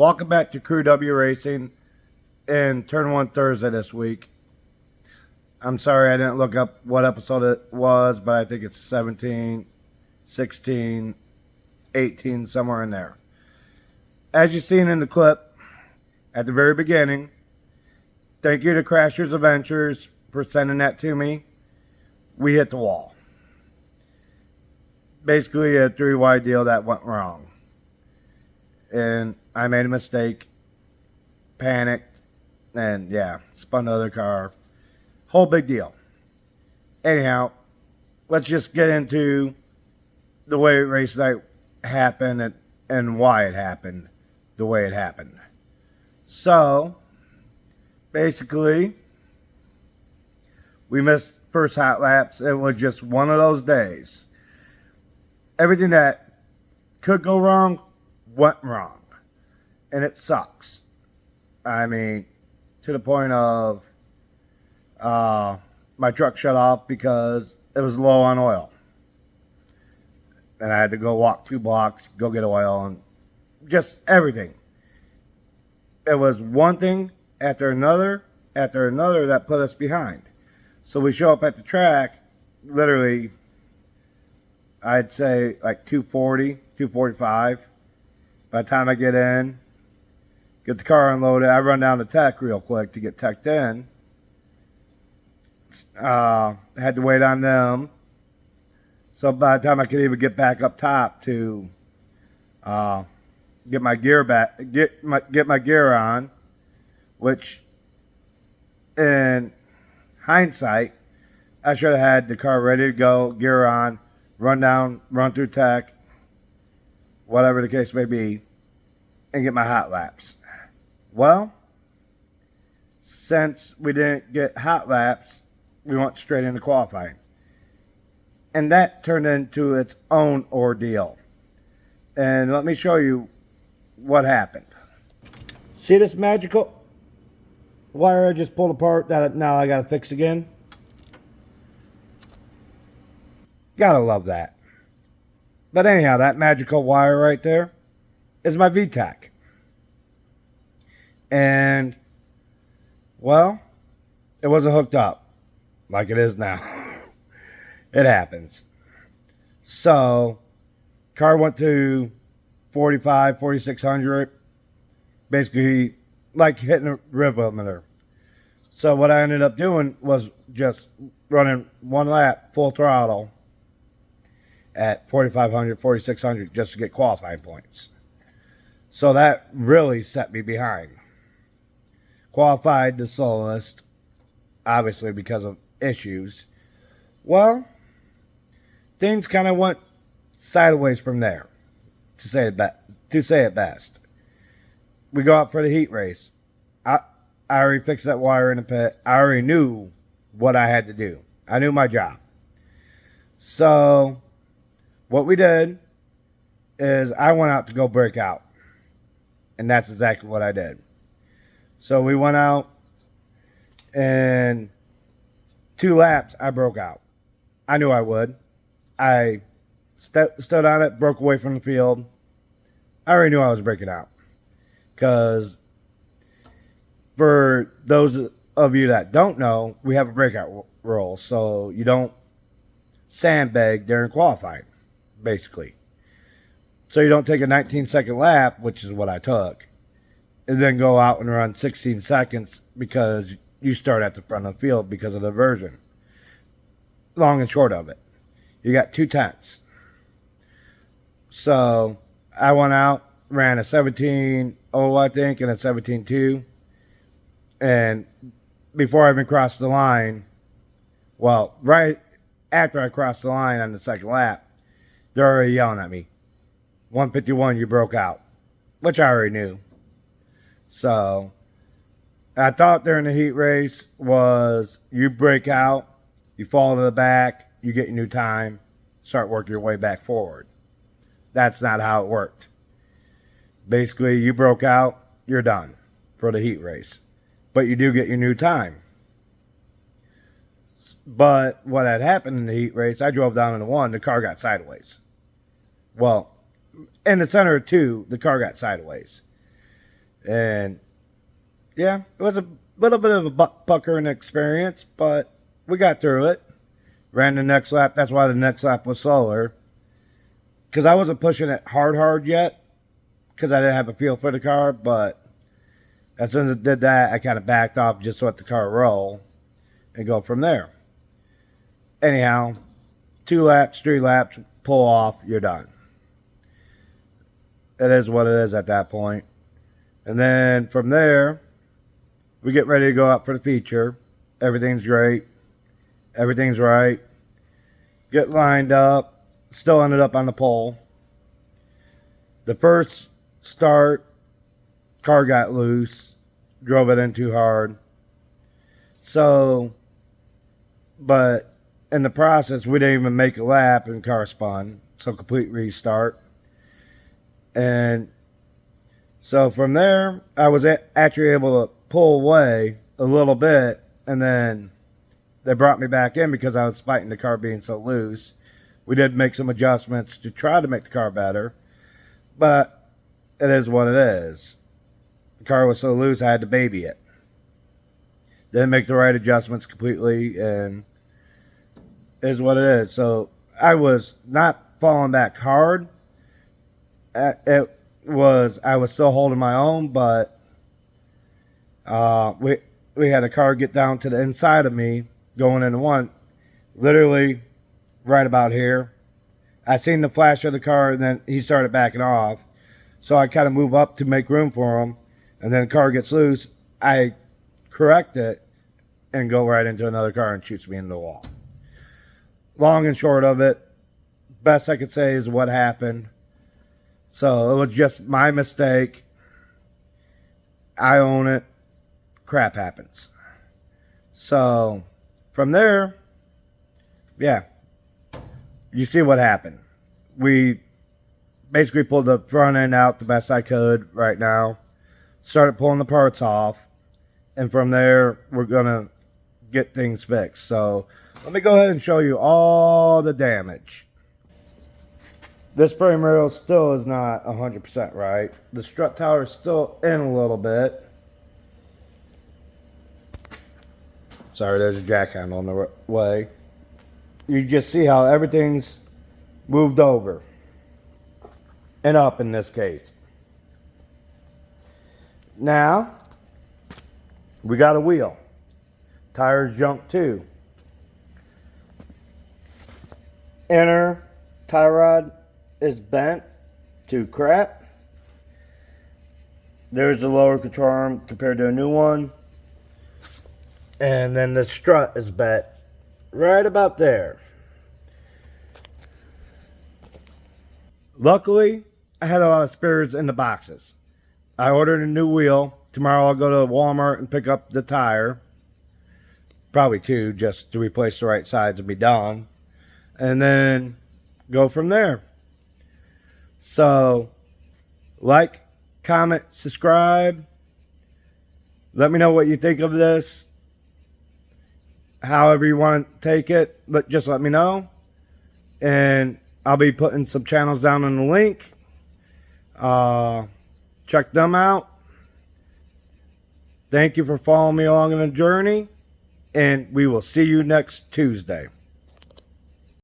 Welcome back to Crew W Racing and Turn 1 Thursday this week. I'm sorry I didn't look up what episode it was, but I think it's 17, 16, 18, somewhere in there. As you've seen in the clip at the very beginning, thank you to Crashers Adventures for sending that to me. We hit the wall. Basically a three-wide deal that went wrong. And I made a mistake, panicked, and yeah, spun the other car. Whole big deal. Anyhow, let's just get into the way race night happened and why it happened the way it happened. So, basically, we missed first hot laps. It was just one of those days. Everything that could go wrong went wrong. And it sucks. I mean, to the point of my truck shut off because it was low on oil. And I had to go walk 2 blocks, go get oil, and just everything. It was one thing after another that put us behind. So we show up at the track, literally, I'd say like 240, 245. By the time I get in, get the car unloaded, I run down to tech real quick to get teched in. I had to wait on them. So by the time I could even get back up top to get my gear back, get my gear on, which in hindsight, I should have had the car ready to go, gear on, run down, run through tech, whatever the case may be, and get my hot laps. Well, since we didn't get hot laps, we went straight into qualifying. And that turned into its own ordeal. And let me show you what happened. See this magical wire I just pulled apart that now I gotta fix again? Gotta love that. But anyhow, that magical wire right there is my VTAC. And, well, it wasn't hooked up like it is now. It happens. So, car went to 45, 4600. Basically, like hitting a rev limiter. So what I ended up doing was just running one lap full throttle at 4500, 4600 just to get qualifying points. So that really set me behind. Qualified the soloist, obviously because of issues. Well, things kind of went sideways from there, to say it best. We go out for the heat race. I already fixed that wire in the pit. I already knew what I had to do. I knew my job. So what we did is I went out to go break out. And that's exactly what I did. So we went out, and 2 laps, I broke out. I knew I would. I stood on it, broke away from the field. I already knew I was breaking out. Because for those of you that don't know, we have a breakout rule. So you don't sandbag during qualifying, basically. So you don't take a 19-second lap, which is what I took, and then go out and run 16 seconds because you start at the front of the field because of the version. Long and short of it, you got 2 tenths. So I went out, ran a 17.0, I think, and a 17.2. And before I even crossed the line, well, right after I crossed the line on the second lap, they're already yelling at me. 151, you broke out, which I already knew. So I thought during the heat race was you break out, you fall to the back, you get your new time, start working your way back forward. That's not how it worked. Basically, you broke out, you're done for the heat race. But you do get your new time. But what had happened in the heat race, I drove down into 1, the car got sideways. Well, in the center of 2, the car got sideways. And yeah, it was a little bit of a puckering experience, but we got through it. Ran the next lap. That's why the next lap was slower. Because I wasn't pushing it hard yet. Because I didn't have a feel for the car. But as soon as it did that, I kind of backed off just to let the car roll. And go from there. Anyhow, 2 laps, 3 laps, pull off, you're done. It is what it is at that point. And then from there, we get ready to go out for the feature. Everything's great. Everything's right. Get lined up. Still ended up on the pole. The first start, car got loose. Drove it in too hard. So, but in the process, we didn't even make a lap and car spun. So complete restart. And so from there, I was actually able to pull away a little bit, and then they brought me back in because I was fighting the car being so loose. We did make some adjustments to try to make the car better, but it is what it is. The car was so loose, I had to baby it. Didn't make the right adjustments completely, and it is what it is. So I was not falling back hard. I was still holding my own, but we had a car get down to the inside of me going into one, literally right about here. I seen the flash of the car, and then he started backing off. So I kind of move up to make room for him, and then the car gets loose. I correct it and go right into another car and shoots me into the wall. Long and short of it, best I could say is what happened. So it was just my mistake. I own it. Crap happens. So from there, yeah, you see what happened. We basically pulled the front end out the best I could right now. Started pulling the parts off. And from there, we're going to get things fixed. So let me go ahead and show you all the damage. This frame rail still is not 100% right. The strut tower is still in a little bit. Sorry, there's a jack handle in the way. You just see how everything's moved over. And up in this case. Now, we got a wheel. Tires junk too. Inner tie rod is bent to crap. There's a lower control arm compared to a new one. And then the strut is bent right about there. Luckily, I had a lot of spares in the boxes. I ordered a new wheel. Tomorrow I'll go to Walmart and pick up the tire. Probably 2, just to replace the right sides and be done. And then go from there. So, like, comment, subscribe. Let me know what you think of this. However you want to take it, but just let me know. And I'll be putting some channels down in the link. Check them out. Thank you for following me along in the journey. And we will see you next Tuesday.